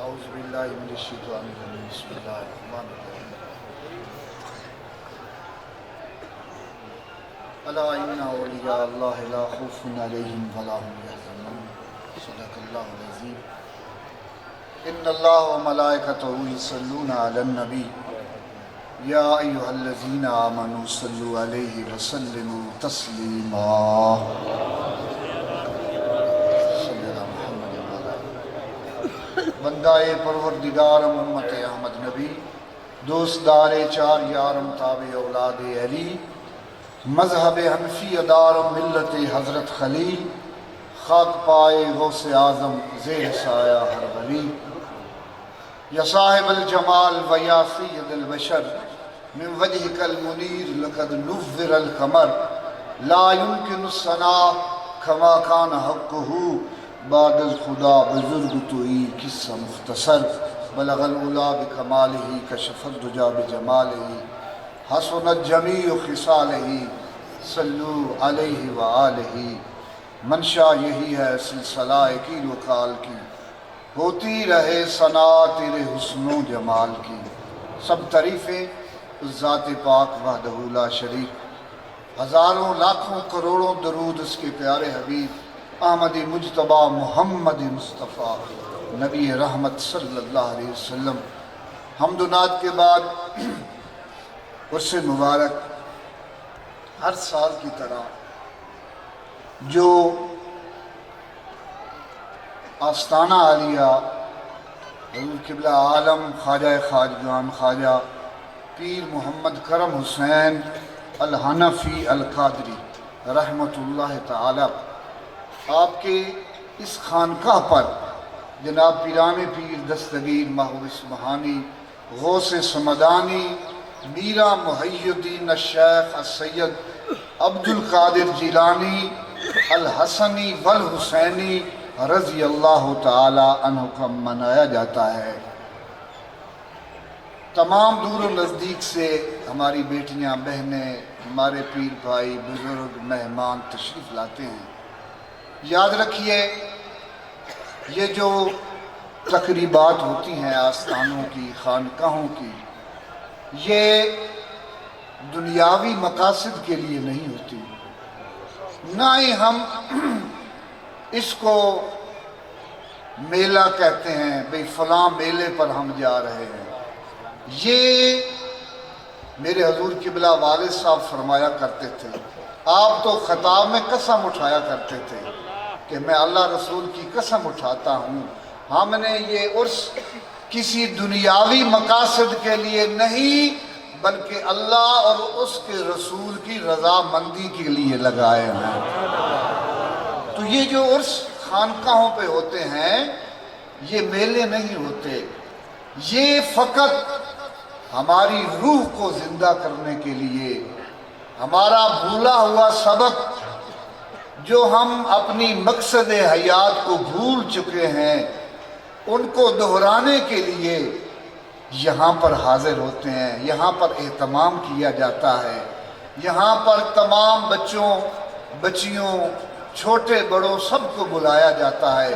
اعوذ باللہ من الشیطان الرجیم بسم اللہ الرحمن الرحیم الا ان اولیاء اللہ لا خوف علیہم ولا هم یحزنون صدق اللہ العظیم ان اللہ وملائکتہ یصلون علی النبی یا ایھا الذین آمنوا صلوا علیہ وسلموا تسلیما بندہ پروردگار امت احمد نبی دوست دار چار یارم تابع اولاد علی مذہب حنفی ادارم ملت حضرت خلیل خاک پائے غوث اعظم زیر سایہ ہر ولی یا صاحب الجمال و یا سید البشر من وجہک المنیر لقد نور القمر لا يمکن الثناء کما کان حقہ بعد الخدا بزرگ توئی قصہ مختصر بلغ العلا بکمالہ کشف الدجا بجمالہ حسنت جمیع خصالہ صلو علیہ وآلہ منشا یہی ہے سلسلہ قیل و قال کی ہوتی رہے ثنا تیرے حسن و جمال کی سب تعریفیں اس ذات پاک وحدہ لا شریک ہزاروں لاکھوں کروڑوں درود اس کے پیارے حبیب احمد مجتبی محمد مصطفیٰ نبی رحمت صلی اللہ علیہ وسلم حمد و نعت کے بعد عرس مبارک ہر سال کی طرح جو آستانہ عالیہ حضور قبلہ عالم خواجہ خواجگان خواجہ پیر محمد کرم حسین الحنفی القادری رحمۃ اللہ تعالی آپ کے اس خانقاہ پر جناب پیران پیر دستگیر محو اسمہانی غوث سمدانی میرا محی الدین الشیخ السید عبد القادر جیلانی الحسنی والحسینی رضی اللہ تعالی عنہ کا منایا جاتا ہے۔ تمام دور و نزدیک سے ہماری بیٹیاں بہنیں ہمارے پیر بھائی بزرگ مہمان تشریف لاتے ہیں۔ یاد رکھیے یہ جو تقریبات ہوتی ہیں آستانوں کی خانقاہوں کی یہ دنیاوی مقاصد کے لیے نہیں ہوتی، نہ ہی ہم اس کو میلہ کہتے ہیں بھئی فلاں میلے پر ہم جا رہے ہیں۔ یہ میرے حضور قبلہ والد صاحب فرمایا کرتے تھے، آپ تو خطاب میں قسم اٹھایا کرتے تھے کہ میں اللہ رسول کی قسم اٹھاتا ہوں ہم نے یہ عرس کسی دنیاوی مقاصد کے لیے نہیں بلکہ اللہ اور اس کے رسول کی رضامندی کے لیے لگائے ہیں۔ تو یہ جو عرس خانقاہوں پہ ہوتے ہیں یہ میلے نہیں ہوتے، یہ فقط ہماری روح کو زندہ کرنے کے لیے ہمارا بھولا ہوا سبق جو ہم اپنی مقصد حیات کو بھول چکے ہیں ان کو دہرانے کے لیے یہاں پر حاضر ہوتے ہیں، یہاں پر اہتمام کیا جاتا ہے، یہاں پر تمام بچوں بچیوں چھوٹے بڑوں سب کو بلایا جاتا ہے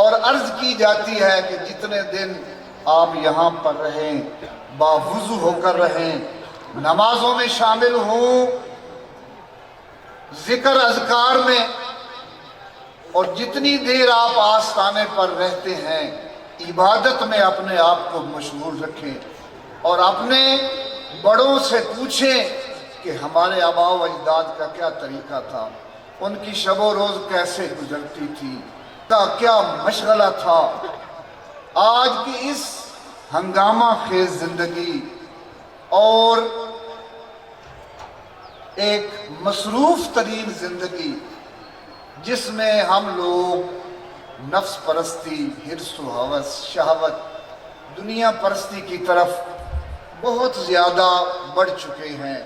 اور عرض کی جاتی ہے کہ جتنے دن آپ یہاں پر رہیں باوضو ہو کر رہیں، نمازوں میں شامل ہوں، ذکر اذکار میں، اور جتنی دیر آپ آستانے پر رہتے ہیں عبادت میں اپنے آپ کو مشغول رکھیں اور اپنے بڑوں سے پوچھیں کہ ہمارے آباء و اجداد کا کیا طریقہ تھا، ان کی شب و روز کیسے گزرتی تھی، کیا مشغلہ تھا۔ آج کی اس ہنگامہ خیز زندگی اور ایک مصروف ترین زندگی جس میں ہم لوگ نفس پرستی، حرص و ہوس، شہوت، دنیا پرستی کی طرف بہت زیادہ بڑھ چکے ہیں،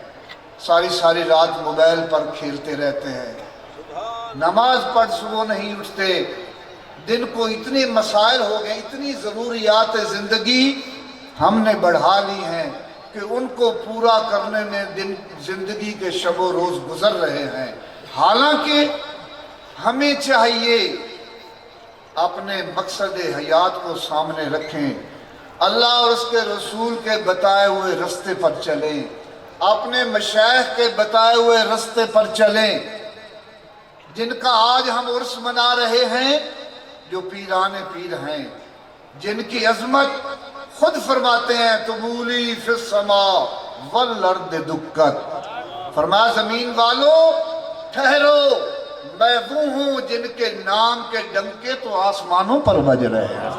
ساری رات موبائل پر کھیلتے رہتے ہیں، نماز پڑھ صبح نہیں اٹھتے، دن کو اتنے مسائل ہو گئے، اتنی ضروریات زندگی ہم نے بڑھا لی ہیں کہ ان کو پورا کرنے میں دن زندگی کے شب و روز گزر رہے ہیں۔ حالانکہ ہمیں چاہیے اپنے مقصد حیات کو سامنے رکھیں، اللہ اور اس کے رسول کے بتائے ہوئے رستے پر چلیں، اپنے مشائخ کے بتائے ہوئے رستے پر چلیں، جن کا آج ہم عرس منا رہے ہیں، جو پیران پیر ہیں، جن کی عظمت خود فرماتے ہیں طبولی فی السماء والارض دکت، فرمایا زمین والوں ٹھہرو، میں وہ ہوں جن کے نام کے ڈنکے تو آسمانوں پر بج رہے ہیں۔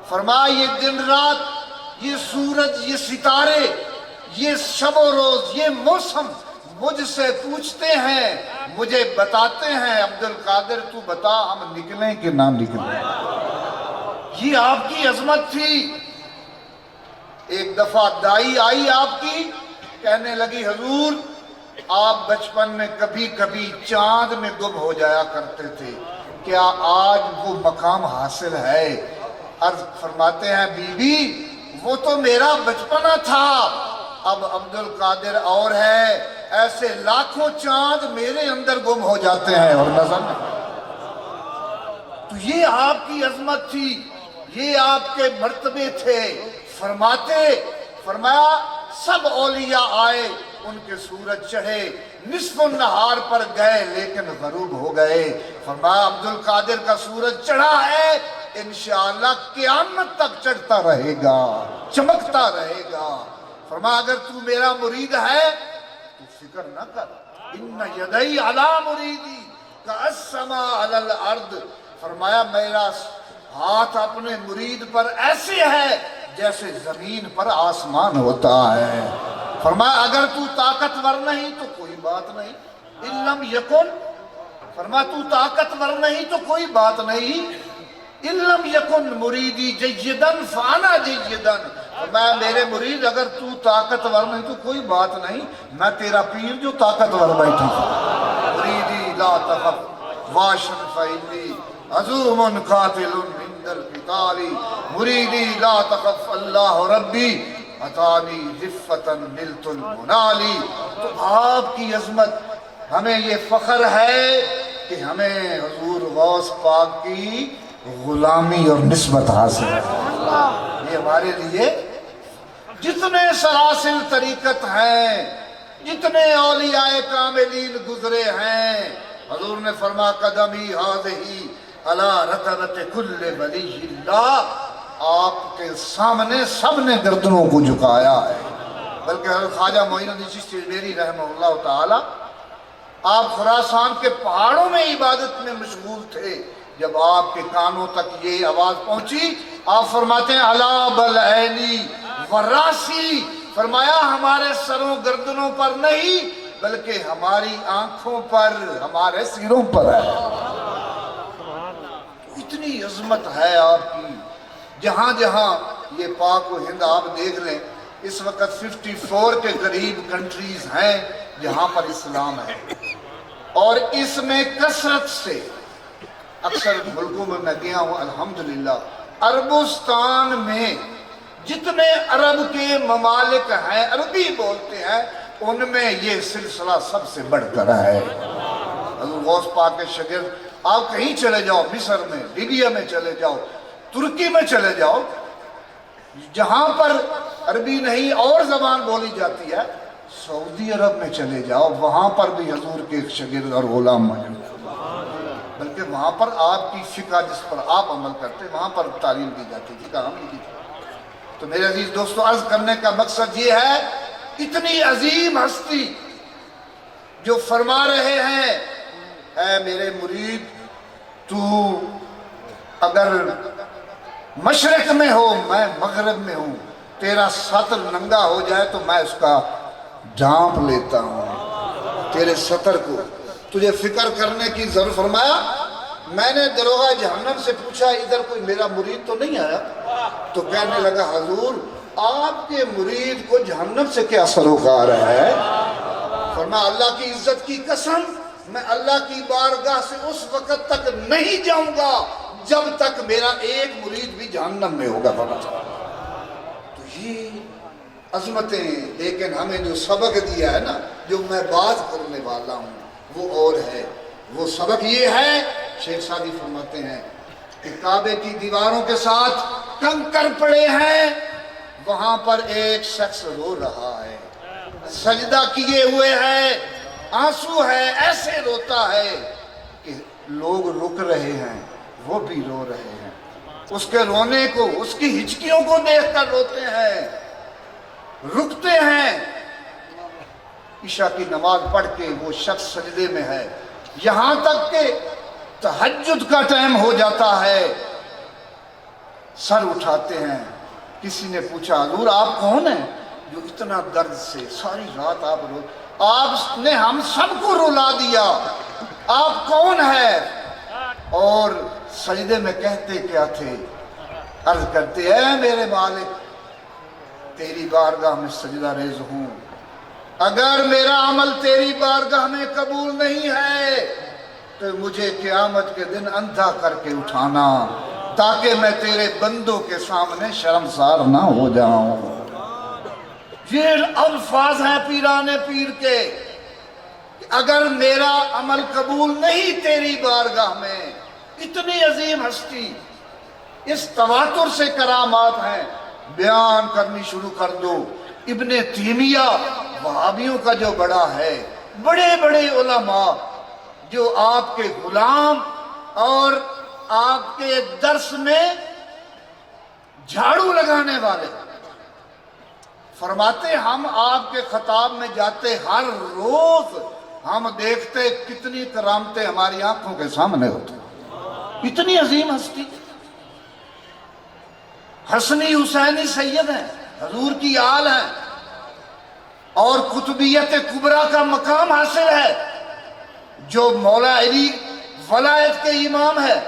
فرمایا یہ دن رات، یہ سورج، یہ ستارے، یہ شب و روز، یہ موسم مجھ سے پوچھتے ہیں، مجھے بتاتے ہیں عبدالقادر تو بتا ہم نکلیں کہ نہ نکلیں۔ یہ آپ کی عظمت تھی۔ ایک دفعہ دائی آئی آپ کی، کہنے لگی حضور آپ بچپن میں کبھی کبھی چاند میں گم ہو جایا کرتے تھے، کیا آج وہ مقام حاصل ہے؟ عرض فرماتے ہیں بی بی وہ تو میرا بچپنا تھا، اب عبدالقادر اور ہے، ایسے لاکھوں چاند میرے اندر گم ہو جاتے ہیں اور نظر نہیں۔ تو یہ آپ کی عظمت تھی، یہ آپ کے مرتبے تھے۔ فرمایا سب اولیاء آئے، ان کے سورج چڑھے، نصف النہار پر گئے لیکن غروب ہو گئے۔ فرمایا عبدالقادر کا سورج چڑھا ہے، انشاءاللہ قیامت تک چڑھتا رہے گا، چمکتا رہے گا۔ فرمایا اگر تو میرا مرید ہے تو فکر نہ کر، ان یدی علی مریدی کالسماء علی الارض، فرمایا میرا ہاتھ اپنے مرید پر ایسے ہے جیسے زمین پر آسمان ہوتا ہے۔ فرمایا اگر تو طاقتور نہیں تو کوئی بات نہیں، ان لم یکن، فرمایا تو طاقتور نہیں تو کوئی بات نہیں، ان لم یکن مریدی جیدن فانا جیدن، فرمایا میرے مرید اگر تو طاقتور نہیں تو کوئی بات نہیں، میں تیرا پیر جو طاقتور بیٹھی مریدی لا تخف واشن فإنی عزوم قاتل عند القتال، مریدی لا تخف اللہ ربی عطانی ذفتا نلت المنالی۔ تو آپ کی عظمت، ہمیں یہ فخر ہے کہ ہمیں حضور غوث پاک کی غلامی اور نسبت حاصل ہے۔ یہ ہمارے لیے جتنے سلاسل طریقت ہیں، جتنے اولیاء کاملین گزرے ہیں، حضور نے فرمایا قدمی ہذہی علی رقبۃ کل ولی اللہ، آپ کے سامنے سب نے گردنوں کو جھکایا ہے۔ بلکہ حضرت خواجہ معین الدین چشتی اجمیری رحمہ اللہ تعالی، آپ خراسان کے پہاڑوں میں عبادت میں مشغول تھے، جب آپ کے کانوں تک یہ آواز پہنچی، آپ فرماتے ہیں الا بالعینی وراسی، فرمایا ہمارے سروں گردنوں پر نہیں بلکہ ہماری آنکھوں پر، ہمارے سروں پر ہے۔ اتنی عظمت ہے آپ کی، جہاں جہاں یہ پاک و ہند آپ دیکھ لیں، اس وقت 54 کے قریب کنٹریز ہیں جہاں پر اسلام ہے، اور اس میں کثرت سے اکثر ملکوں میں گیا ہوں الحمدللہ، عربستان میں جتنے عرب کے ممالک ہیں، عربی بولتے ہیں، ان میں یہ سلسلہ سب سے بڑھ کر ہے۔ حضور غوث پاک کے شاگرد، آپ کہیں چلے جاؤ، مصر میں، لیبیا میں چلے جاؤ، ترکی میں چلے جاؤ، جہاں پر عربی نہیں اور زبان بولی جاتی ہے، سعودی عرب میں چلے جاؤ، وہاں پر بھی حضور کے ایک شاگرد اور غلام موجود ہے، بلکہ وہاں پر آپ کی فقہ جس پر آپ عمل کرتے وہاں پر تعلیم دی جاتی تھی، کام نہیں کی تھی۔ تو میرے عزیز دوستو، عرض کرنے کا مقصد یہ ہے، اتنی عظیم ہستی جو فرما رہے ہیں اے میرے مرید تو اگر مشرق میں ہو میں مغرب میں ہوں، تیرا سطر ننگا ہو جائے تو میں اس کا ڈھانپ لیتا ہوں تیرے سطر کو، تجھے فکر کرنے کی ضرورت۔ فرمایا میں نے دروغہ جہنم سے پوچھا ادھر کوئی میرا مرید تو نہیں آیا؟ تو کہنے لگا حضور آپ کے مرید کو جہنم سے کیا سروکار ہے؟ فرمایا اللہ کی عزت کی قسم، میں اللہ کی بارگاہ سے اس وقت تک نہیں جاؤں گا جب تک میرا ایک مرید بھی جہنم میں ہوگا۔ تو یہ عظمتیں، لیکن ہمیں جو سبق دیا ہے نا، جو میں بات کرنے والا ہوں وہ اور ہے۔ وہ سبق یہ ہے شیخ سعدی فرماتے ہیں کہ کعبے کی دیواروں کے ساتھ کنکر پڑے ہیں، وہاں پر ایک شخص رو رہا ہے، سجدہ کیے ہوئے ہے، آنسو ہے، ایسے روتا ہے کہ لوگ رک رہے ہیں، وہ بھی رو رہے ہیں، اس کے رونے کو، اس کی ہچکیوں کو دیکھ کر روتے ہیں، رکتے ہیں۔ عشاء کی نماز پڑھ کے وہ شخص سجدے میں ہے، یہاں تک کہ تہجد کا ٹائم ہو جاتا ہے، سر اٹھاتے ہیں۔ کسی نے پوچھا حضور آپ کون ہیں جو اتنا درد سے ساری رات آپ نے ہم سب کو رلا دیا، آپ کون ہیں؟ اور سجدے میں کہتے کیا تھے؟ عرض کرتے ہیں میرے مالک تیری بارگاہ میں سجدہ ریز ہوں، اگر میرا عمل تیری بارگاہ میں قبول نہیں ہے تو مجھے قیامت کے دن اندھا کر کے اٹھانا تاکہ میں تیرے بندوں کے سامنے شرمسار نہ ہو جاؤں۔ یہ الفاظ ہیں پیران پیر کے، اگر میرا عمل قبول نہیں تیری بارگاہ میں، اتنی عظیم ہستی، اس تواتر سے کرامات ہیں، بیان کرنی شروع کر دو۔ ابن تیمیہ وہابیوں کا جو بڑا ہے، بڑے بڑے علماء جو آپ کے غلام اور آپ کے درس میں جھاڑو لگانے والے، فرماتے ہم آپ کے خطاب میں جاتے ہر روز ہم دیکھتے کتنی کرامتیں ہماری آنکھوں کے سامنے ہوتی، اتنی عظیم ہستی، حسنی حسینی سید ہیں، حضور کی آل ہیں، اور قطبیت کبریٰ کا مقام حاصل ہے، جو مولا علی ولایت کے امام ہے،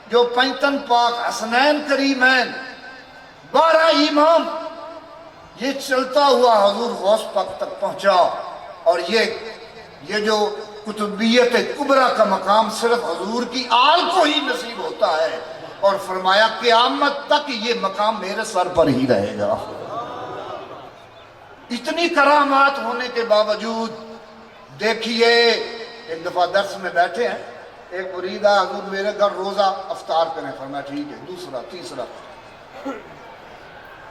جو پینتن پاک حسنین کریمین 12 امام، یہ چلتا ہوا حضور غوث پاک تک پہنچا، اور یہ جو قطبیت کبریٰ کا مقام صرف حضور کی آل کو ہی نصیب ہوتا ہے، اور فرمایا قیامت تک یہ مقام میرے سر پر ہی رہے گا۔ اتنی کرامات ہونے کے باوجود دیکھیے، ایک دفعہ درس میں بیٹھے ہیں، ایک مرید آیا حضور میرے گھر روزہ افطار کریں، فرمایا ٹھیک ہے، دوسرا تیسرا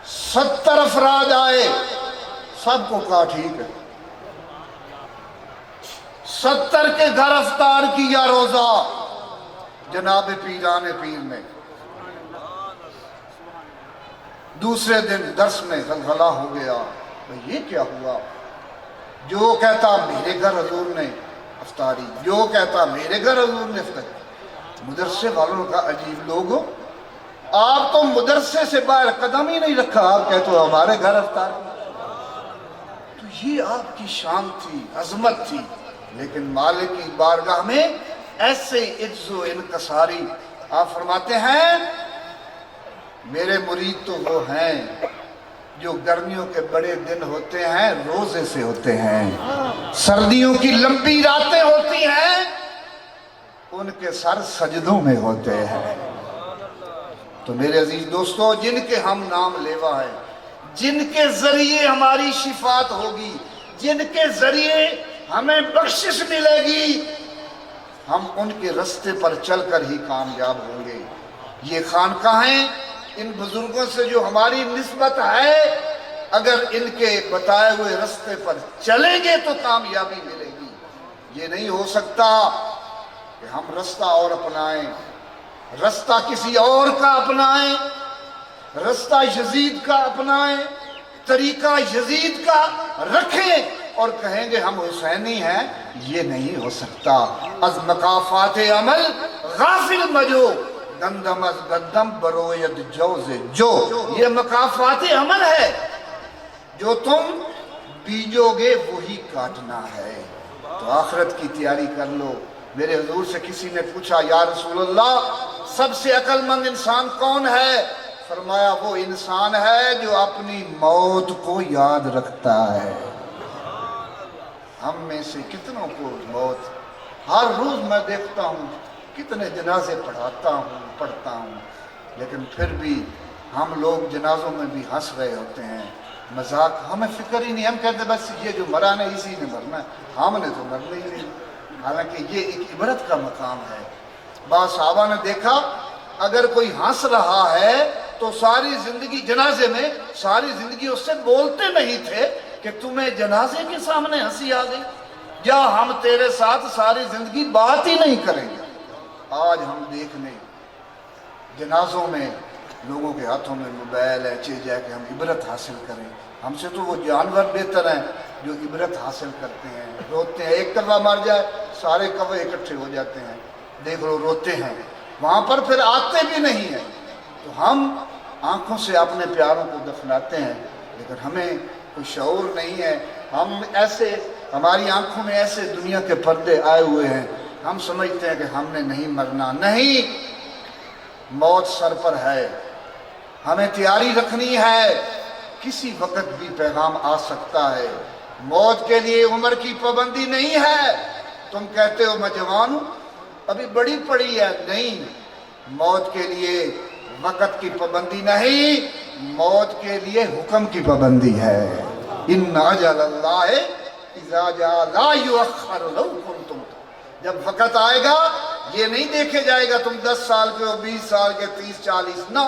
70 افراد آئے، سب کو کہا ٹھیک ہے، 70 کے گھر افطار کیا روزہ جناب پیران پیر نے۔ دوسرے دن درس میں غلغلہ ہو گیا، یہ کیا ہوا؟ جو کہتا میرے گھر حضور نے افطاری، جو کہتا میرے گھر حضور نے افطاری۔ مدرسے والوں کا عجیب لوگو، آپ تو مدرسے سے باہر قدم ہی نہیں رکھا، آپ کہتے ہو ہمارے گھر افطاری۔ تو یہ آپ کی شان تھی، عظمت تھی، لیکن مالک کی بارگاہ میں ایسے عجز و انکساری۔ آپ فرماتے ہیں میرے مرید تو وہ ہیں جو گرمیوں کے بڑے دن ہوتے ہیں روزے سے ہوتے ہیں، سردیوں کی لمبی راتیں ہوتی ہیں ان کے سر سجدوں میں ہوتے ہیں۔ تو میرے عزیز دوستو، جن کے ہم نام لیوا ہیں، جن کے ذریعے ہماری شفاعت ہوگی، جن کے ذریعے ہمیں بخشش ملے گی، ہم ان کے رستے پر چل کر ہی کامیاب ہوں گے۔ یہ خانقاہیں ان بزرگوں سے جو ہماری نسبت ہے، اگر ان کے بتائے ہوئے رستے پر چلیں گے تو کامیابی ملے گی۔ یہ نہیں ہو سکتا کہ ہم رستہ اور اپنائیں، رستہ کسی اور کا اپنائیں، رستہ یزید کا اپنائیں، طریقہ یزید کا رکھیں اور کہیں گے ہم حسینی ہیں، یہ نہیں ہو سکتا۔ از مقافات عمل غافل مجو، گندم از گندم بروید جوز جو، یہ مقافات عمل ہے، جو تم بیجو گے وہی کاٹنا ہے۔ تو آخرت کی تیاری کر لو۔ میرے حضور سے کسی نے پوچھا یا رسول اللہ سب سے عقل مند انسان کون ہے؟ فرمایا وہ انسان ہے جو اپنی موت کو یاد رکھتا ہے۔ ہم میں سے کتنوں کو موت، ہر روز میں دیکھتا ہوں کتنے جنازے پڑھتا ہوں، لیکن پھر بھی ہم لوگ جنازوں میں بھی ہنس رہے ہوتے ہیں، مذاق، ہمیں فکر ہی نہیں، ہم کہتے ہیں بس یہ جو مرا نہیں اسی نے مرنا ہے، ہم نے تو مرنا ہی نہیں۔ حالانکہ یہ ایک عبرت کا مقام ہے۔ بعض صحابہ نے دیکھا اگر کوئی ہنس رہا ہے تو ساری زندگی جنازے میں ساری زندگی اس سے بولتے نہیں تھے کہ تمہیں جنازے کے سامنے ہنسی آ گئی، یا ہم تیرے ساتھ ساری زندگی بات ہی نہیں کریں گے۔ آج ہم دیکھنے جنازوں میں لوگوں کے ہاتھوں میں موبائل ہے، چیز ہے کہ ہم عبرت حاصل کریں۔ ہم سے تو وہ جانور بہتر ہیں جو عبرت حاصل کرتے ہیں، روتے ہیں۔ ایک کوا مر جائے سارے کوے اکٹھے ہو جاتے ہیں، دیکھ لو روتے ہیں، وہاں پر پھر آتے بھی نہیں ہیں۔ تو ہم آنکھوں سے اپنے پیاروں کو دفناتے ہیں، لیکن ہمیں کوئی شعور نہیں ہے۔ ہم ایسے، ہماری آنکھوں میں ایسے دنیا کے پردے آئے ہوئے ہیں، ہم سمجھتے ہیں کہ ہم نے نہیں مرنا۔ نہیں، موت سر پر ہے، ہمیں تیاری رکھنی ہے، کسی وقت بھی پیغام آ سکتا ہے۔ موت کے لیے عمر کی پابندی نہیں ہے۔ تم کہتے ہو میں جوان ہوں، ابھی بڑی پڑی ہے، نہیں، موت کے لیے وقت کی پابندی نہیں، موت کے لیے حکم کی پابندی ہے۔ ان اجل اللہ اذا جاء لا یؤخر لو کنتم، جب وقت آئے گا یہ نہیں دیکھے جائے گا تم 10 سال کے ہو، 20 سال کے، 30 40، نہ،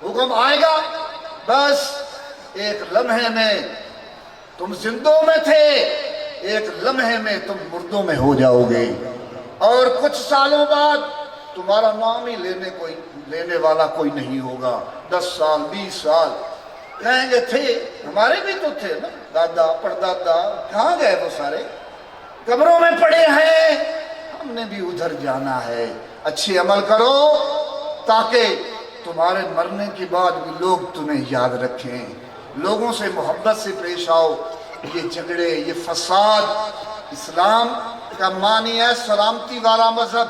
حکم آئے گا، بس ایک لمحے میں تم زندوں میں تھے، ایک لمحے میں تم مردوں میں ہو جاؤ گے، اور کچھ سالوں بعد تمہارا نام ہی لینے والا کوئی نہیں ہوگا۔ 10 سال 20 سال کہیں گے تھے، ہمارے بھی تو تھے نا، دادا پردادا، کہاں گئے وہ سارے؟ قبروں میں پڑے ہیں، ہم نے بھی ادھر جانا ہے۔ اچھے عمل کرو تاکہ تمہارے مرنے کے بعد بھی لوگ تمہیں یاد رکھیں، لوگوں سے محبت سے پیش آؤ۔ یہ جھگڑے، یہ فساد، اسلام کا معنی ہے سلامتی والا مذہب،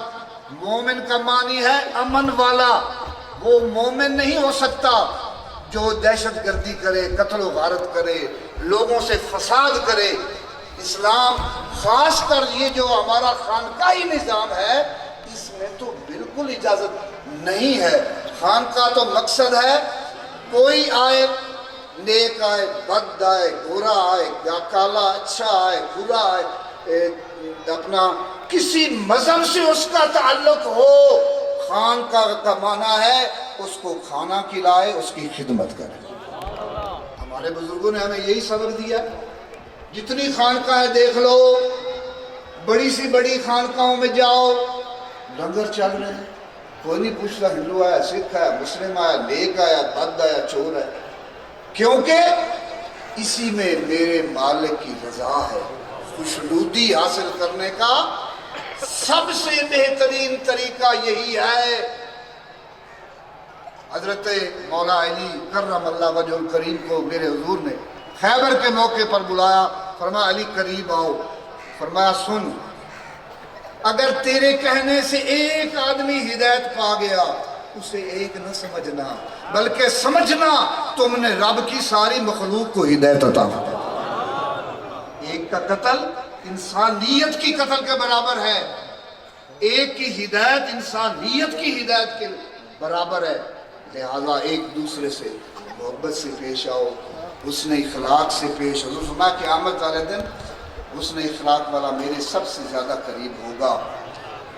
مومن کا معنی ہے امن والا۔ وہ مومن نہیں ہو سکتا جو دہشت گردی کرے، قتل و غارت کرے، لوگوں سے فساد کرے۔ اسلام خاص کر یہ جو ہمارا خانقاہی نظام ہے، اس میں تو بالکل اجازت نہیں ہے۔ خانقاہ تو مقصد ہے کوئی آئے، نیک آئے، بد آئے، برا آئے، کالا اچھا آئے، برا آئے، اپنا کسی مذہب سے اس کا تعلق ہو، خانقاہ کا معنی ہے اس کو کھانا کھلائے، اس کی خدمت کرے۔ ہمارے بزرگوں نے ہمیں یہی سبق دیا۔ جتنی خانقاہیں دیکھ لو، بڑی سی بڑی خانقاہوں میں جاؤ، لنگر چل رہے ہیں، کوئی نہیں پوچھتا ہندو آیا، سکھ آیا، مسلم آیا، نیک آیا، بد آیا، چور ہے، کیونکہ اسی میں میرے مالک کی رضا ہے۔ خوشنودی حاصل کرنے کا سب سے بہترین طریقہ یہی ہے۔ حضرت مولا علی کرم اللہ وجہ الکریم کو میرے حضور نے خیبر کے موقع پر بلایا، فرمایا علی قریب آؤ، فرمایا سن، اگر تیرے کہنے سے ایک آدمی ہدایت پا گیا، اسے ایک نہ سمجھنا بلکہ سمجھنا تم نے رب کی ساری مخلوق کو ہدایت عطا فرمائی۔ ایک کا قتل انسانیت کی قتل کے برابر ہے، ایک کی ہدایت انسانیت کی ہدایت کے برابر ہے۔ لہذا ایک دوسرے سے محبت سے پیش آؤ، حسن اخلاق سے پیش آؤ۔ فرمایا قیامت والے دن حسن اخلاق والا میرے سب سے زیادہ قریب ہوگا۔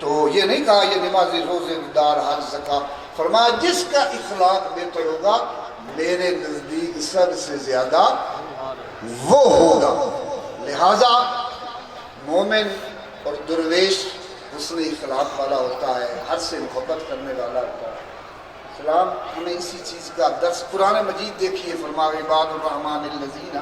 تو یہ نہیں کہا یہ نمازی، روزے دار، حج، زکوٰۃ، فرمایا جس کا اخلاق بہتر ہوگا میرے نزدیک سب سے زیادہ وہ ہوگا۔ لہذا مومن اور درویش حسن اخلاق والا ہوتا ہے، ہر سے محبت کرنے والا ہوتا ہے۔ اسلام ہمیں اسی چیز کا درس، قرآن مجید دیکھیے، فرمایا عباد الرحمن الذین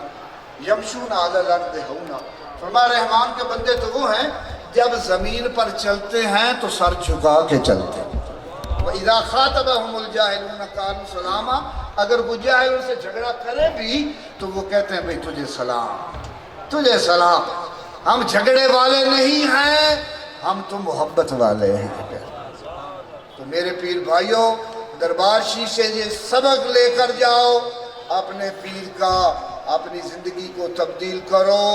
یمشون علی الارض ہونا، فرمایا رحمان کے بندے تو وہ ہیں جب زمین پر چلتے ہیں تو سر جھکا کے چلتے ہیں۔ وَإِذَا خَاطَبَهُمُ الْجَاهِلُونَ قَالُوا سَلَامًا، اگر وہ جاہل ان سے جھگڑا کرے بھی تو وہ کہتے ہیں بھئی تجھے سلام، تجھے سلام۔ ہم جھگڑے والے نہیں ہیں، ہم تو محبت والے ہیں۔ تو میرے پیر بھائیوں، دربار شریف سے یہ سبق لے کر جاؤ، اپنے پیر کا اپنی زندگی کو تبدیل کرو،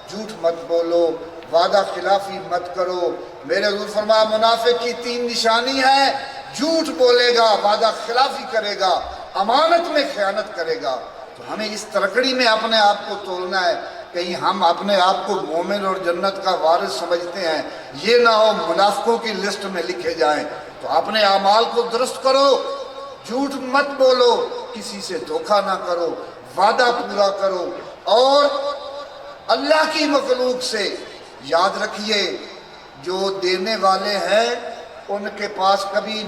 جھوٹ مت بولو، وعدہ خلافی مت کرو۔ میرے حضور فرمایا منافق کی 3 نشانی ہے، جھوٹ بولے گا، وعدہ خلافی کرے گا، امانت میں خیانت کرے گا۔ تو ہمیں اس ترکڑی میں اپنے آپ کو تولنا ہے۔ کہیں ہم اپنے آپ کو مومن اور جنت کا وارث سمجھتے ہیں، یہ نہ ہو منافقوں کی لسٹ میں لکھے جائیں۔ تو اپنے اعمال کو درست کرو، جھوٹ مت بولو، کسی سے دھوکہ نہ کرو، وعدہ پورا کرو، اور اللہ کی مخلوق سے یاد رکھیے جو دینے والے ہیں ان کے پاس کبھی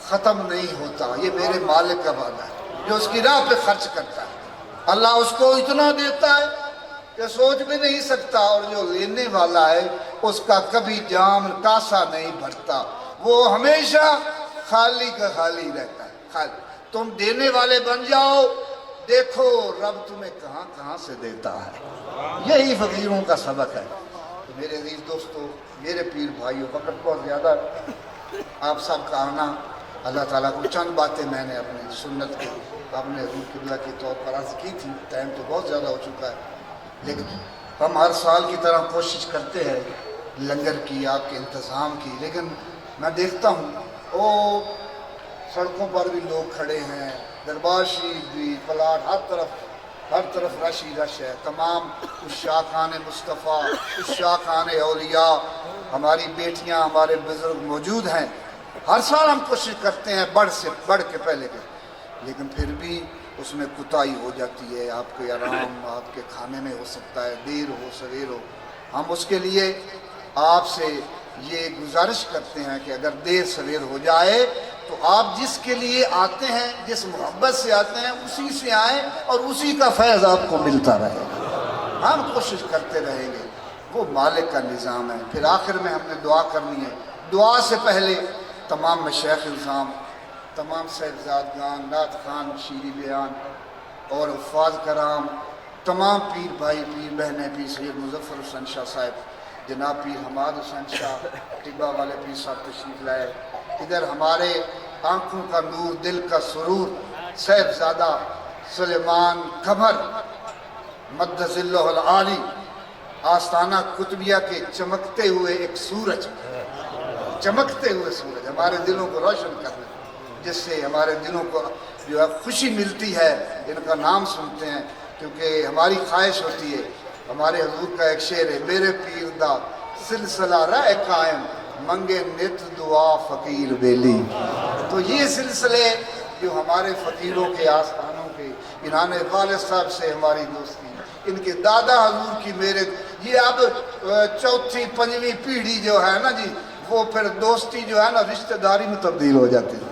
ختم نہیں ہوتا، یہ میرے مالک کا وعدہ ہے۔ جو اس کی راہ پہ خرچ کرتا ہے اللہ اس کو اتنا دیتا ہے کہ سوچ بھی نہیں سکتا، اور جو لینے والا ہے اس کا کبھی جام کاسا نہیں بھرتا، وہ ہمیشہ خالی کا خالی رہتا ہے۔ خالی تم دینے والے بن جاؤ، دیکھو رب تمہیں کہاں کہاں سے دیتا ہے۔ یہی فقیروں کا سبق ہے۔ تو میرے عزیز دوستو، میرے پیر بھائیوں، وقت بہت زیادہ، آپ سب کا آنا اللہ تعالیٰ کو چند باتیں میں نے اپنی سنت کے اپنے حضور قبلہ کے طور پر عرض کی تھی، ٹائم تو بہت زیادہ ہو چکا ہے، لیکن ہم ہر سال کی طرح کوشش کرتے ہیں لنگر کی، آپ کے انتظام کی، لیکن میں دیکھتا ہوں او سڑکوں پر بھی لوگ کھڑے ہیں، دربار شریف بھی، پلاٹ، ہر طرف رش ہی رش ہے۔ تمام عشاقان مصطفیٰ، عشاقان اولیاء، ہماری بیٹیاں، ہمارے بزرگ موجود ہیں۔ ہر سال ہم کوشش کرتے ہیں بڑھ کے پہلے کے، لیکن پھر بھی اس میں کوتاہی ہو جاتی ہے۔ آپ کے آرام، آپ کے کھانے میں ہو سکتا ہے دیر ہو سویر ہو۔ ہم اس کے لیے آپ سے یہ گزارش کرتے ہیں کہ اگر دیر سویر ہو جائے تو آپ جس کے لیے آتے ہیں، جس محبت سے آتے ہیں، اسی سے آئیں اور اسی کا فیض آپ کو ملتا رہے گا۔ ہم کوشش کرتے رہیں گے، وہ مالک کا نظام ہے۔ پھر آخر میں ہم نے دعا کرنی ہے۔ دعا سے پہلے تمام مشائخ الزام، تمام صاحبزادگان، نعت خان، شیریں بیان اور حفاظ کرام، تمام پیر بھائی، پیر بہنیں، پیر سید مظفر حسین شاہ صاحب، جناب پیر حماد حسین شاہ، طبہ والے پیر صاحب تشریف لائے، ادھر ہمارے آنکھوں کا نور، دل کا سرور، صاحبزادہ سلیمان قمر مد ظلہ العالی، آستانہ قطبیہ کے چمکتے ہوئے ایک سورج، چمکتے ہوئے سورج ہمارے دلوں کو روشن کر رہے ہیں، جس سے ہمارے دلوں کو جو ہے خوشی ملتی ہے ان کا نام سنتے ہیں، کیونکہ ہماری خواہش ہوتی ہے۔ ہمارے حضور کا ایک شعر ہے، میرے پیر دا سلسلہ رہ قائم، منگے نت دعا فقیر بیلی۔ تو یہ سلسلے جو ہمارے فقیروں کے آستانوں کے، انہاں والد صاحب سے ہماری دوستی، ان کے دادا حضور کی میرے، یہ اب چوتھی پنجویں پیڑھی جو ہے نا جی، وہ پھر دوستی جو ہے نا رشتہ داری میں تبدیل ہو جاتی ہے۔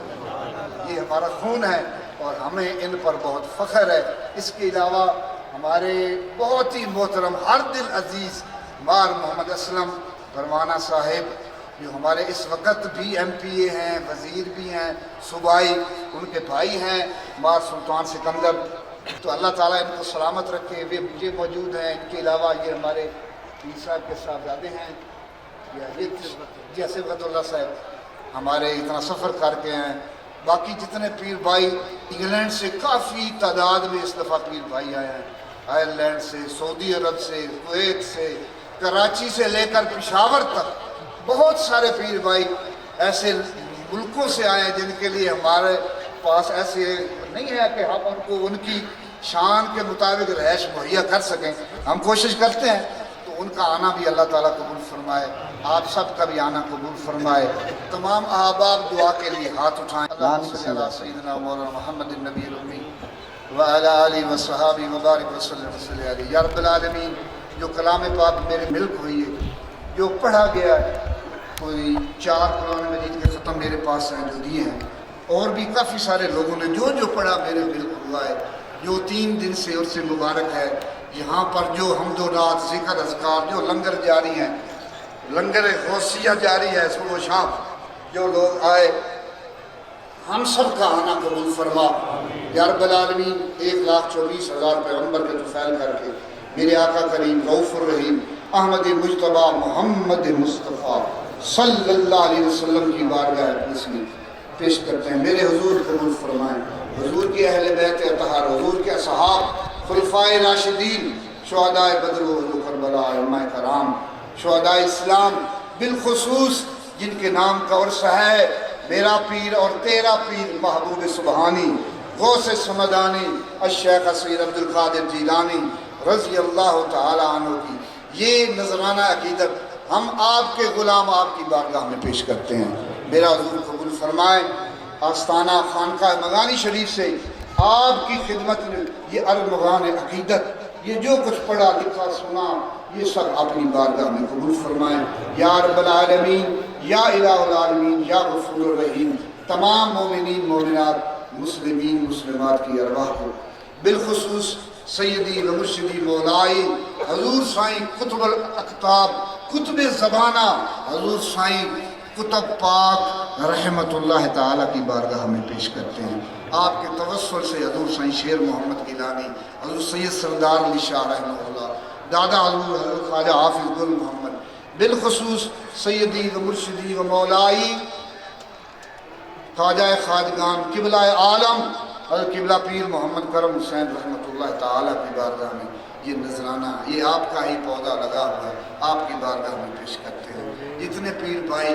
یہ ہمارا خون ہے اور ہمیں ان پر بہت فخر ہے۔ اس کے علاوہ ہمارے بہت ہی محترم، ہر دل عزیز مار محمد اسلم پروانہ صاحب، جو ہمارے اس وقت بھی ایم پی اے ہیں، وزیر بھی ہیں، صوبائی، ان کے بھائی ہیں مار سلطان سکندر۔ تو اللہ تعالیٰ ان کو سلامت رکھے، وہ مجھے موجود ہیں۔ ان کے علاوہ یہ ہمارے پیر صاحب کے صاحبزادے ہیں، یہ صفت اللہ صاحب ہمارے اتنا سفر کر کے ہیں۔ باقی جتنے پیر بھائی انگلینڈ سے کافی تعداد میں اس دفعہ پیر بھائی آئے ہیں، آئرلینڈ سے، سعودی عرب سے، کویت سے، کراچی سے لے کر پشاور تک بہت سارے پیر بھائی ایسے ملکوں سے آئے ہیں جن کے لیے ہمارے پاس ایسے نہیں ہے کہ ہم ان کو ان کی شان کے مطابق رہائش مہیا کر سکیں۔ ہم کوشش کرتے ہیں، تو ان کا آنا بھی اللہ تعالیٰ قبول فرمائے، آپ سب کا بھی آنا قبول فرمائے۔ تمام احباب دعا کے لیے ہاتھ اٹھائیں۔ اللہم صلی اللہ سیدنا مولانا محمد النبی الامی وعلی آلہ وصحابہ وبارک وسلم علیہ۔ یا رب العالمین، جو کلام پاک میرے ملک ہوئی ہے، جو پڑھا گیا ہے، کوئی 4 قرآن مجید کے ختم میرے پاس ہیں جو دیے ہیں، اور بھی کافی سارے لوگوں نے جو پڑھا میرے ملک ہوا ہے، جو 3 دن سے عرص مبارک ہے، یہاں پر جو حمد و نعت، ذکر، اذکار، جو لنگر جاری ہیں، لنگر غوثیہ جاری ہے، صبح و شام جو لوگ آئے، ہم سب کا آنا قبول فرما یا رب العالمین۔ 1,24,000 پیغمبر کے طفیل کر کے میرے آقا کریم رؤوف الرحیم احمد مجتبیٰ محمد مصطفیٰ صلی اللہ علیہ وسلم کی بارگاہ اقدس میں پیش کرتے ہیں۔ میرے حضور قبول فرمائیں، حضور کے اہل بیت اطہار، حضور کے اصحاب، خلفائے راشدین، شہداء بدر و کربلا، علماء کرام، شہداء اسلام، بالخصوص جن کے نام کا عرص ہے، میرا پیر اور تیرا پیر محبوب سبحانی، غوث سمدانی، الشیخ اسیر عبد القادر جیلانی، رضی اللہ تعالی عنہ کی یہ نذرانہ عقیدت ہم آپ کے غلام آپ کی بارگاہ میں پیش کرتے ہیں۔ میرا حضور قبول فرمائے۔ آستانہ خانقاہ مغانی شریف سے آپ کی خدمت میں یہ ارمغان عقیدت، یہ جو کچھ پڑھا لکھا سنا، یہ سب اپنی بارگاہ میں قبول فرمائیں۔ یا رب العالمین، یا الہ العالمین، یا غفور الرحیم، تمام مومنین مومنات مسلمین مسلمات کی ارواح کو، بالخصوص سیدی و مرشدی مولائی حضور سائیں قطب الاقطاب قطب زبانہ حضور سائیں کتب پاک رحمت اللہ تعالیٰ کی بارگاہ میں پیش کرتے ہیں۔ آپ کے توسل سے حضور سائیں شیر محمد گیلانی، حضور سید سردار علی شاہ رحمہ اللہ، دادا حضور خواجہ حافظ گل محمد، بالخصوص سیدی و مرشدی و مولائی خواجہ خواجگان قبلہ عالم حضرت قبلہ پیر محمد کرم حسین رحمۃ اللہ تعالیٰ کی بارگاہ میں یہ نذرانہ، یہ آپ کا ہی پودا لگا ہوا ہے، آپ کی بارگاہ میں پیش کرتے ہیں۔ جتنے پیر بھائی،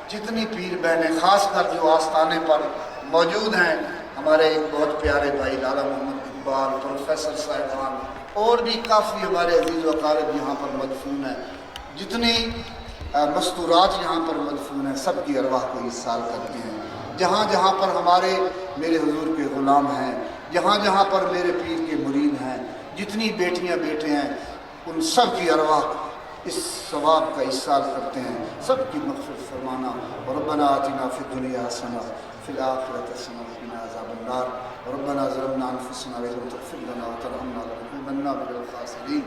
جتنی پیر بہنیں، خاص کر جو آستانے پر موجود ہیں، ہمارے ایک بہت پیارے بھائی لالا محمد اقبال، پروفیسر صاحبان، اور بھی کافی ہمارے عزیز و اقارب یہاں پر مدفون ہیں، جتنی مستورات یہاں پر مدفون ہیں، سب کی ارواح کو ایصال کرتے ہیں۔ جہاں جہاں پر ہمارے میرے حضور کے غلام ہیں، جہاں جہاں پر میرے پیر کے مرید ہیں، جتنی بیٹیاں بیٹے ہیں، ان سب کی ارواح اس ثواب کا ایصال کرتے ہیں، سب کی مغفرت فرمانا۔ ربنا آتنا فی الدنیا حسنہ فی الآخرۃ حسنہ وقنا عذاب النار ربنا ظلمنا انفسنا وان لم تغفر لنا وترحمنا لنكونن من الخاسرین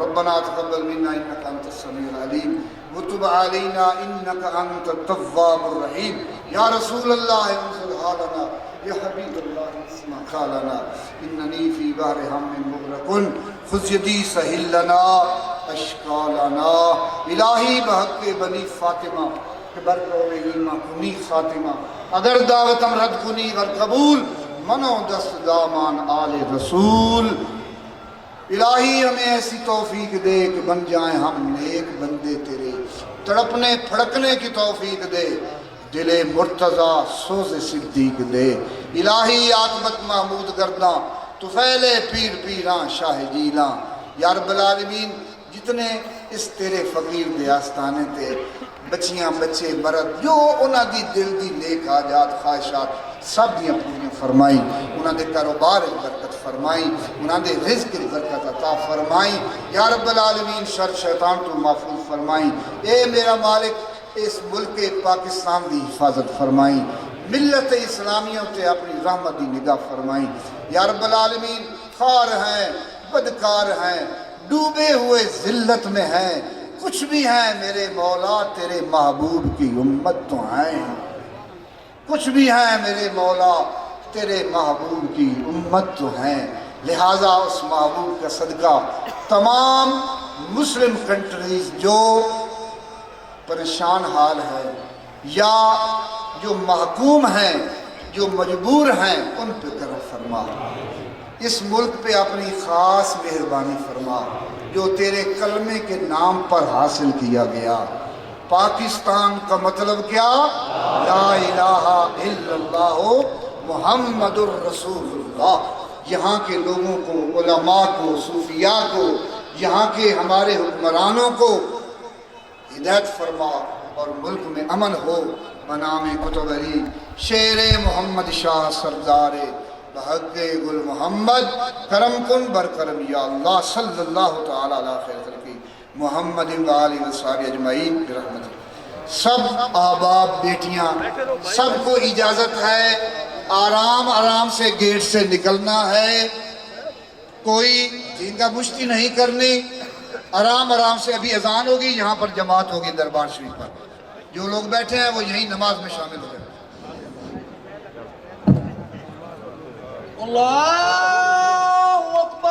ربنا تقبل منا انك انت السميع العليم وتب علينا انك انت التواب الرحیم۔ یا رسول اللہ انزل حالنا، یا حبیب اللہ اسمع قالنا، اننی فی بحر ہم مغرق خذ یدی سہل لنا اشکالنا۔ الہی بحق بنی فاطمہ کہ برکو ایمہ کنی خاتمہ، اگر دعوتم رد کنی ور قبول، منو دست دامان آل رسول۔ الہی ہمیں ایسی توفیق دے کہ بن جائیں ہم نیک بندے تیرے، تڑپنے پھڑکنے کی توفیق دے، دل مرتضی سوز صدیق دے۔ الہی عاقبت محمود گرداں، طفیل پیر پیراں شاہ جیلاں۔ یا رب العالمین، جتنے اس تیرے فقیر دے آستانے تے بچیاں بچے مرد، جو انہاں دی دل دی نیک حاجات خواہشات سب دیاں پوریاں فرمائی، انہاں دے کاروبار برکت فرمائی، انہاں دے رزق برکت عطا فرمائی۔ یا رب العالمین، شر شیطان تو محفوظ فرمائی۔ اے میرا مالک، اس ملک پاکستان دی حفاظت فرمائی، ملت اسلامیہ تے اپنی رحمت دی نگاہ فرمائی۔ یا رب العالمین، خار ہیں، بدکار ہیں، ڈوبے ہوئے ذلت میں ہیں، کچھ بھی ہیں میرے مولا تیرے محبوب کی امت تو ہیں، کچھ بھی ہیں میرے مولا تیرے محبوب کی امت تو ہیں۔ لہٰذا اس محبوب کا صدقہ تمام مسلم کنٹریز جو پریشان حال ہے یا جو محکوم ہیں، جو مجبور ہیں، ان پہ کرم فرما، اس ملک پہ اپنی خاص مہربانی فرما جو تیرے کلمے کے نام پر حاصل کیا گیا۔ پاکستان کا مطلب کیا؟ لا الہ الا اللہ محمد الرسول اللہ۔ یہاں کے لوگوں کو، علماء کو، صوفیاء کو، یہاں کے ہمارے حکمرانوں کو ہدایت فرما اور ملک میں امن ہو۔ بنام کتب علی شیر محمد شاہ سردار بحق گل محمد، کرم کن بر کرم یا اللہ، صلی اللہ تعالی علی خیر خلقی محمد و آلہ و صحبہ اجمعین برحمتہ۔ سب آباب بیٹیاں، سب کو اجازت ہے آرام آرام سے گیٹ سے نکلنا ہے، کوئی جھینگا مشتی نہیں کرنی، آرام آرام سے۔ ابھی اذان ہوگی، یہاں پر جماعت ہوگی دربار شریف پر، جو لوگ بیٹھے ہیں وہ یہیں نماز میں شامل ہو جائیں۔ اللہ